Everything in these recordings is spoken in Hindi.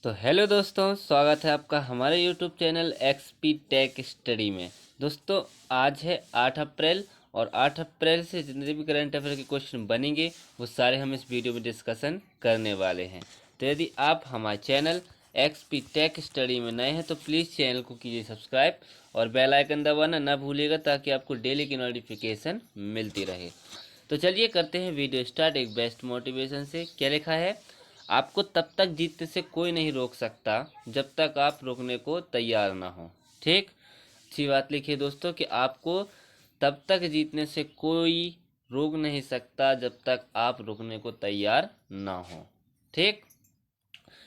तो हेलो दोस्तों, स्वागत है आपका हमारे YouTube channel XP tech study में। दोस्तों, आज है 8 अप्रैल और 8 अप्रैल से जितने भी करंट अफेयर के क्वेश्चन बनेंगे वो सारे हम इस वीडियो में डिस्कशन करने वाले हैं। तो यदि आप हमारे चैनल एक्सपी टेक स्टडी में नए हैं तो प्लीज़ चैनल को कीजिए सब्सक्राइब और बेल आइकन दबाना ना भूलिएगा ताकि आपको डेली की नोटिफिकेशन मिलती रहे। तो चलिए करते हैं वीडियो स्टार्ट एक बेस्ट मोटिवेशन से। क्या लिखा है? आपको तब तक जीतने से कोई नहीं रोक सकता जब तक आप रुकने को तैयार ना हो। ठीक, अच्छी बात लिखी है दोस्तों कि आपको तब तक जीतने से कोई रोक नहीं सकता जब तक आप रुकने को तैयार ना हो। ठीक,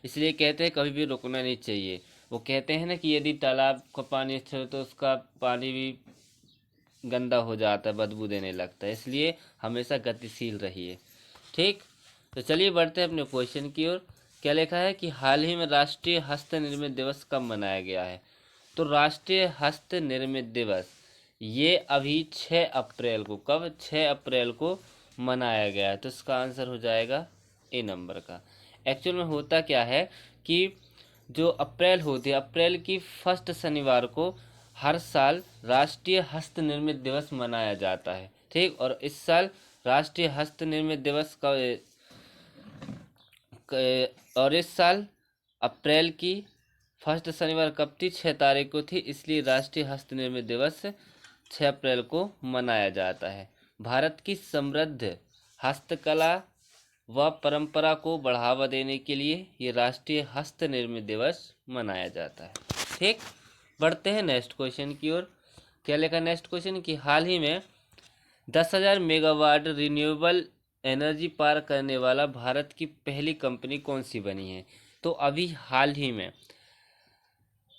इसलिए कहते हैं कभी भी रुकना नहीं चाहिए। वो कहते हैं ना कि यदि तालाब का पानी अच्छा हो तो उसका पानी भी गंदा हो जाता है, बदबू देने लगता है, इसलिए हमेशा गतिशील रहिए। ठीक, तो चलिए बढ़ते हैं अपने क्वेश्चन की ओर। क्या लिखा है कि हाल ही में राष्ट्रीय हस्त निर्मित दिवस कब मनाया गया है? तो राष्ट्रीय हस्त निर्मित दिवस ये अभी 6 अप्रैल को, कब 6 अप्रैल को मनाया गया है। तो इसका आंसर हो जाएगा ए नंबर का। एक्चुअल में होता क्या है कि जो अप्रैल होती है, अप्रैल की फर्स्ट शनिवार को हर साल राष्ट्रीय हस्त निर्मित दिवस मनाया जाता है। ठीक, और इस साल राष्ट्रीय हस्त निर्मित दिवस का और इस साल अप्रैल की फर्स्ट शनिवार कब थी? 6 तारीख को थी, इसलिए राष्ट्रीय हस्त निर्मित दिवस 6 अप्रैल को मनाया जाता है। भारत की समृद्ध हस्तकला व परंपरा को बढ़ावा देने के लिए ये राष्ट्रीय हस्त निर्मित दिवस मनाया जाता है। ठीक, बढ़ते हैं नेक्स्ट क्वेश्चन की ओर। क्या लिखा नेक्स्ट क्वेश्चन कि हाल ही में 10,000 मेगावाट रिन्यूएबल एनर्जी पार करने वाला भारत की पहली कंपनी कौन सी बनी है? तो अभी हाल ही में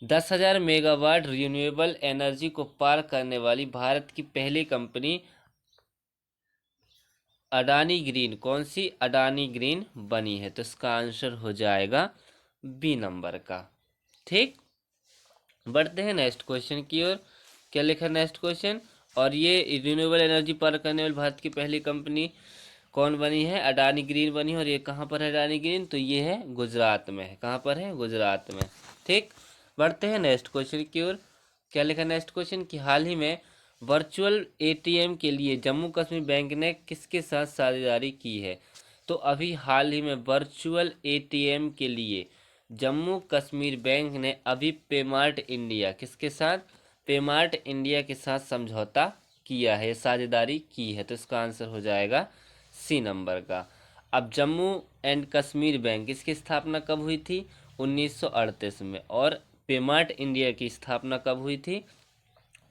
10,000 मेगावाट रिन्यूएबल एनर्जी को पार करने वाली भारत की पहली कंपनी अडानी ग्रीन, कौन सी? अडानी ग्रीन बनी है। तो इसका आंसर हो जाएगा बी नंबर का। ठीक, बढ़ते हैं नेक्स्ट क्वेश्चन की ओर। क्या लिखा नेक्स्ट क्वेश्चन? और ये रिन्यूएबल एनर्जी पार करने वाली भारत की पहली कंपनी कौन बनी है? अडानी ग्रीन बनी है। और ये कहाँ पर है अडानी ग्रीन? तो ये है गुजरात में है। कहाँ पर है? गुजरात में। ठीक, बढ़ते हैं नेक्स्ट क्वेश्चन की ओर। क्या लिखा नेक्स्ट क्वेश्चन कि हाल ही में वर्चुअल एटीएम के लिए जम्मू कश्मीर बैंक ने किसके साथ साझेदारी की है? तो अभी हाल ही में वर्चुअल एटीएम के लिए जम्मू कश्मीर बैंक ने अभी पेमार्ट इंडिया, किसके साथ? पेमार्ट इंडिया के साथ समझौता किया है, साझेदारी की है। तो इसका आंसर हो जाएगा सी नंबर का। अब जम्मू एंड कश्मीर बैंक इसकी स्थापना कब हुई थी? 1938 में। और पेमार्ट इंडिया की स्थापना कब हुई थी?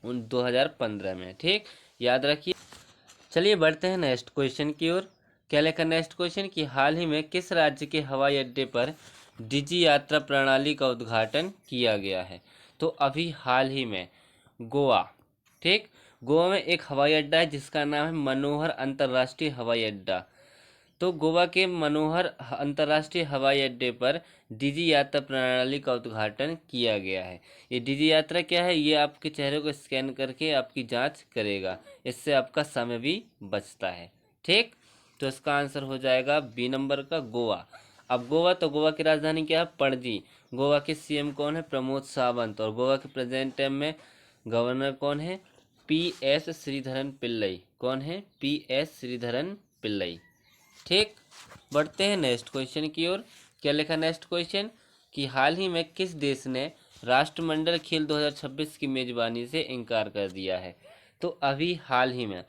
2015 में। ठीक, याद रखिए। चलिए बढ़ते हैं नेक्स्ट क्वेश्चन की ओर। क्या लिखा नेक्स्ट क्वेश्चन कि हाल ही में किस राज्य के हवाई अड्डे पर डिजी यात्रा प्रणाली का उद्घाटन किया गया है? तो अभी हाल ही में गोवा। ठीक, गोवा में एक हवाई अड्डा है जिसका नाम है मनोहर अंतर्राष्ट्रीय हवाई अड्डा। तो गोवा के मनोहर अंतर्राष्ट्रीय हवाई अड्डे पर डिजी यात्रा प्रणाली का उद्घाटन किया गया है। ये डिजी यात्रा क्या है? ये आपके चेहरे को स्कैन करके आपकी जांच करेगा, इससे आपका समय भी बचता है। ठीक, तो इसका आंसर हो जाएगा बी नंबर का, गोवा। अब गोवा, तो गोवा की राजधानी क्या है? पणजी। गोवा के सीएम कौन है? प्रमोद सावंत। और गोवा के प्रेजेंट टाइम में गवर्नर कौन है? PS श्रीधरन पिल्लई। कौन है? PS श्रीधरन पिल्लई। ठीक, बढ़ते हैं नेक्स्ट क्वेश्चन की ओर। क्या लिखा नेक्स्ट क्वेश्चन कि हाल ही में किस देश ने राष्ट्रमंडल खेल 2026 की मेजबानी से इनकार कर दिया है? तो अभी हाल ही में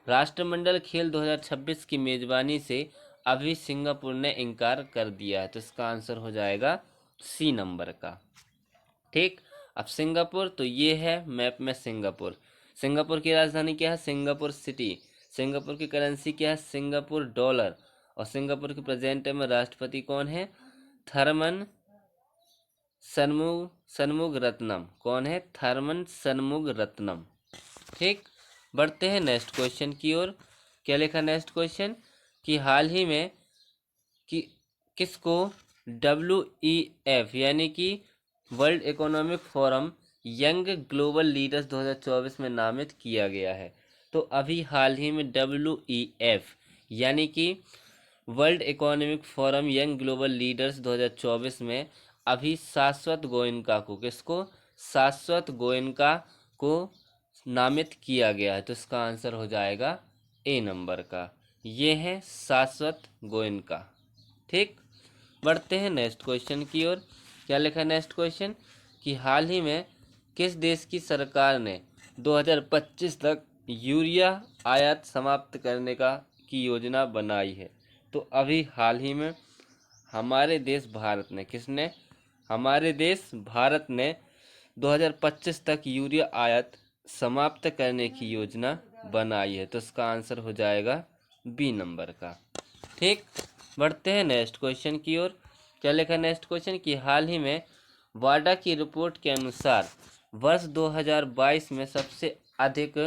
राष्ट्रमंडल खेल 2026 की मेजबानी से अभी सिंगापुर ने इनकार कर दिया है। तो इसका आंसर हो जाएगा सी नंबर का। ठीक, अब सिंगापुर, तो ये है मैप में सिंगापुर। सिंगापुर की राजधानी क्या है? Singapore city. सिंगापुर की करेंसी क्या है? Singapore dollar. और सिंगापुर के प्रेजेंट में राष्ट्रपति कौन है? थरमन सनमुग रत्नम। कौन है? थरमन सनमुग रत्नम। ठीक, बढ़ते हैं नेक्स्ट क्वेश्चन की ओर। क्या लिखा नेक्स्ट क्वेश्चन कि हाल ही में कि किसको WEF यानी कि world economic forum young global leaders 2024 में नामित किया गया है? तो अभी हाल ही में WEF यानी कि world economic forum young global leaders 2024 में अभी शाश्वत गोयनका को, किसको, शाश्वत गोयनका को नामित किया गया है। तो इसका आंसर हो जाएगा ए नंबर का, ये है शाश्वत गोयनका। ठीक, बढ़ते हैं नेक्स्ट क्वेश्चन की ओर। क्या लिखा है नेक्स्ट क्वेश्चन, कि हाल ही में किस देश की सरकार ने 2025 तक यूरिया आयात समाप्त करने की योजना बनाई है। तो अभी हाल ही में हमारे देश भारत ने, किसने, हमारे देश भारत ने 2025 तक यूरिया आयात समाप्त करने की योजना बनाई है। तो इसका आंसर हो जाएगा बी नंबर का। ठीक, बढ़ते हैं नेक्स्ट क्वेश्चन की ओर। क्या लिखा नेक्स्ट क्वेश्चन, कि हाल ही में वाडा की रिपोर्ट के अनुसार वर्ष 2022 में सबसे अधिक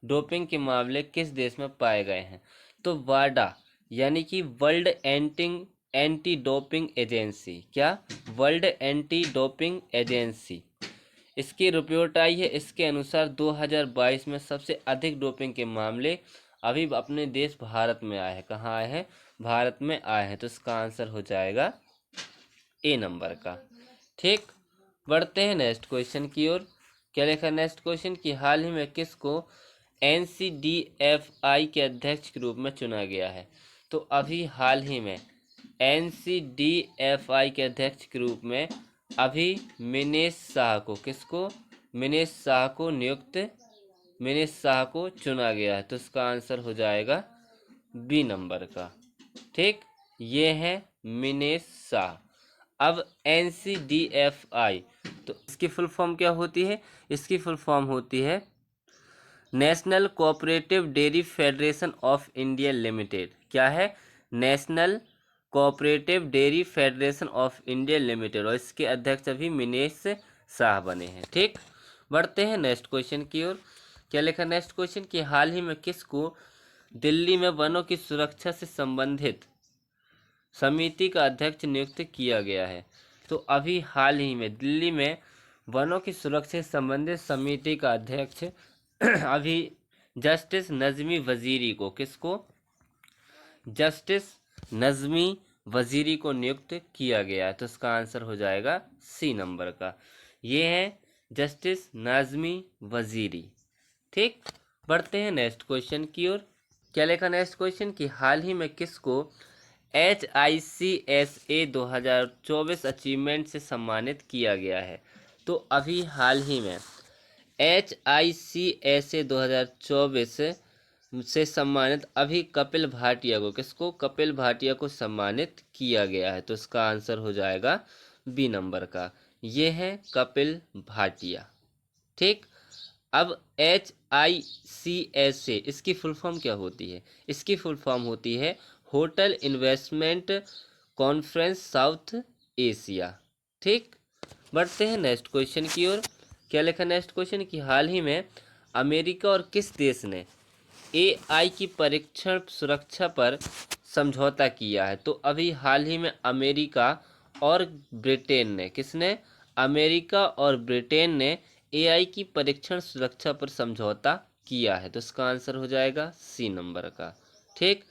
डोपिंग के मामले किस देश में पाए गए हैं। तो वाडा यानी कि वर्ल्ड एंटी डोपिंग एजेंसी, क्या, वर्ल्ड एंटी डोपिंग एजेंसी, इसकी रिपोर्ट आई है। इसके अनुसार 2022 में सबसे अधिक डोपिंग के मामले अभी अपने देश भारत में आए हैं। कहाँ आए हैं, भारत में आए हैं। तो इसका आंसर हो जाएगा ए नंबर का। ठीक, बढ़ते हैं नेक्स्ट क्वेश्चन की ओर। क्या लिखा नेक्स्ट क्वेश्चन, कि हाल ही में किसको NCDFI के अध्यक्ष के रूप में चुना गया है। तो अभी हाल ही में NCDFI के अध्यक्ष के रूप में अभी मिनेश शाह को, किसको, मिनेश शाह को मिनेश शाह को चुना गया है। तो इसका आंसर हो जाएगा बी नंबर का। ठीक, ये है मिनेश शाह। अब NCDFI, तो इसकी फुल फॉर्म क्या होती है, इसकी फुल फॉर्म होती है national cooperative dairy federation of India limited. क्या है, national cooperative dairy federation of India limited, और इसके अध्यक्ष अभी मिनेश शाह बने हैं। ठीक, बढ़ते हैं नेक्स्ट क्वेश्चन की ओर। क्या लिखा नेक्स्ट क्वेश्चन, कि हाल ही में किसको दिल्ली में वनों की सुरक्षा से संबंधित समिति का अध्यक्ष नियुक्त किया गया है। तो अभी हाल ही में दिल्ली में वनों की सुरक्षा से संबंधित समिति का अध्यक्ष अभी जस्टिस नज़मी वजीरी को, किसको, जस्टिस नज़मी वजीरी को नियुक्त किया गया है। तो इसका आंसर हो जाएगा सी नंबर का, ये है जस्टिस नज़मी वजीरी। ठीक, बढ़ते हैं नेक्स्ट क्वेश्चन की ओर। क्या लिखा नेक्स्ट क्वेश्चन, कि हाल ही में किसको HICSA 2024 अचीवमेंट से सम्मानित किया गया है। तो अभी हाल ही में HICSA 2024 से सम्मानित अभी कपिल भाटिया को, किसको, कपिल भाटिया को सम्मानित किया गया है। तो इसका आंसर हो जाएगा बी नंबर का, ये है कपिल भाटिया। ठीक, अब HICSA इसकी फुल फॉर्म क्या होती है, इसकी फुल फॉर्म होती है hotel investment conference south Asia. ठीक, बढ़ते हैं नेक्स्ट क्वेश्चन की ओर। क्या लिखा नेक्स्ट क्वेश्चन, कि हाल ही में अमेरिका और किस देश ने AI की परीक्षण सुरक्षा पर समझौता किया है। तो अभी हाल ही में अमेरिका और ब्रिटेन ने, किसने, अमेरिका और ब्रिटेन ने AI की परीक्षण सुरक्षा पर समझौता किया है। तो इसका आंसर हो जाएगा सी नंबर का। ठीक,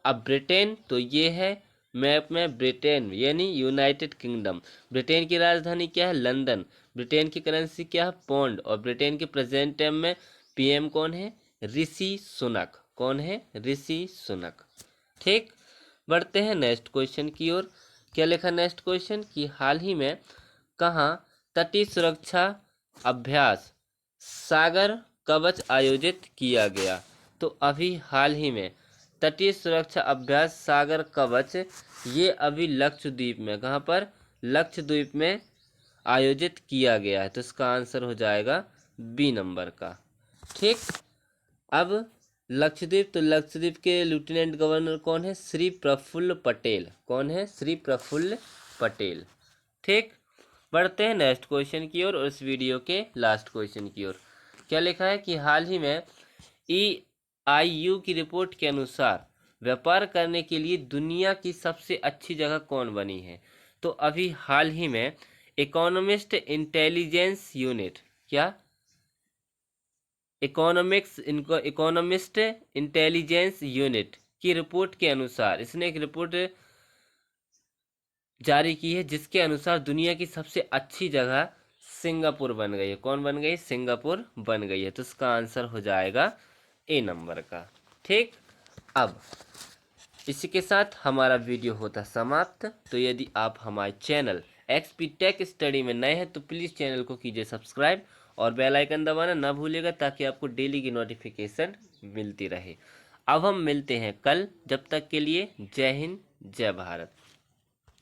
अब ब्रिटेन, तो ये है मैप में ब्रिटेन यानी यूनाइटेड किंगडम। ब्रिटेन की राजधानी क्या है, लंदन। ब्रिटेन की करेंसी क्या है, पौंड। और ब्रिटेन के प्रेजेंट टाइम में PM कौन है, ऋषि सुनक। कौन है, ऋषि सुनक। ठीक, बढ़ते हैं नेक्स्ट क्वेश्चन की ओर। क्या लिखा नेक्स्ट क्वेश्चन, कि हाल ही में कहाँ तटीय सुरक्षा अभ्यास सागर कवच आयोजित किया गया। तो अभी हाल ही में तटीय सुरक्षा अभ्यास सागर कवच, ये अभी लक्षद्वीप में, कहाँ पर, लक्षद्वीप में आयोजित किया गया है। तो इसका आंसर हो जाएगा बी नंबर का। ठीक, अब लक्षद्वीप, तो लक्षद्वीप के लेफ्टिनेंट गवर्नर कौन है, श्री प्रफुल्ल पटेल। कौन है, श्री प्रफुल्ल पटेल। ठीक, बढ़ते हैं नेक्स्ट क्वेश्चन की ओर और इस वीडियो के लास्ट क्वेश्चन की ओर। क्या लिखा है, कि हाल ही में EIU की रिपोर्ट के अनुसार व्यापार करने के लिए दुनिया की सबसे अच्छी जगह कौन बनी है। तो अभी हाल ही में इकोनॉमिस्ट इंटेलिजेंस यूनिट, क्या, इकोनॉमिस्ट इंटेलिजेंस यूनिट की रिपोर्ट के अनुसार, इसने एक रिपोर्ट जारी की है, जिसके अनुसार दुनिया की सबसे अच्छी जगह सिंगापुर बन गई है। कौन बन गई? सिंगापुर बन गई है। तो इसका आंसर हो जाएगा ए नंबर का। ठीक, अब इसी के साथ हमारा वीडियो होता समाप्त। तो यदि आप हमारे चैनल एक्सपी टेक स्टडी में नए हैं तो प्लीज़ चैनल को कीजिए सब्सक्राइब और बेल आइकन दबाना ना भूलिएगा, ताकि आपको डेली की नोटिफिकेशन मिलती रहे। अब हम मिलते हैं कल, जब तक के लिए जय हिंद जय भारत।